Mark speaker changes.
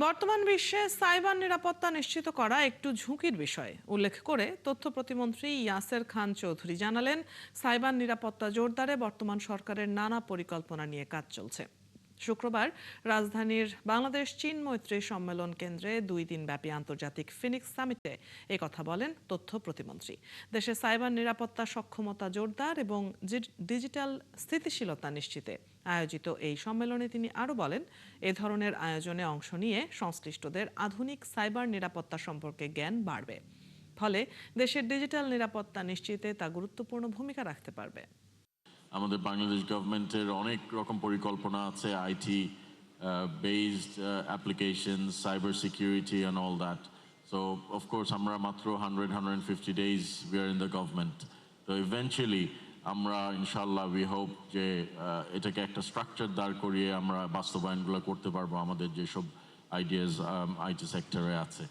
Speaker 1: বর্তমান বিশ্বে সাইবার নিরাপত্তা নিশ্চিত করা একটু ঝুঁকির বিষয় উল্লেখ করে তথ্য প্রতিমন্ত্রী ইয়াসের খান চৌধুরী জানালেন, সাইবার নিরাপত্তা জোরদারে বর্তমান সরকারের নানা পরিকল্পনা নিয়ে কাজ চলছে। শুক্রবার রাজধানীর বাংলাদেশ চীন মৈত্রী সম্মেলন কেন্দ্রে 2 দিনব্যাপী আন্তর্জাতিক ফিনিক্স সামিটে কথা বলেন তথ্য প্রতিমন্ত্রী। দেশে সাইবার নিরাপত্তা সক্ষমতা জোরদার এবং ডিজিটাল স্থিতিশীলতা নিশ্চিতে আয়োজিত এই সম্মেলনে তিনি আরও বলেন, এ ধরনের আয়োজনে অংশ নিয়ে সংশ্লিষ্টদের আধুনিক সাইবার নিরাপত্তা সম্পর্কে জ্ঞান বাড়বে। ফলে দেশের ডিজিটাল নিরাপত্তা নিশ্চিতে তা গুরুত্বপূর্ণ ভূমিকা রাখতে পারবে।
Speaker 2: আমাদের বাংলাদেশ গভর্নমেন্টের অনেক রকম পরিকল্পনা আছে, IT based application, cyber security and all that. So of course আমরা মাত্র 150 days we are in the government. তো ইভেনচুয়ালি আমরা ইনশাল্লাহ উই হোপ যে এটাকে একটা স্ট্রাকচার দাঁড় করিয়ে আমরা বাস্তবায়নগুলো করতে পারবো আমাদের যেসব আইডিয়াস আইটি সেক্টরে আছে।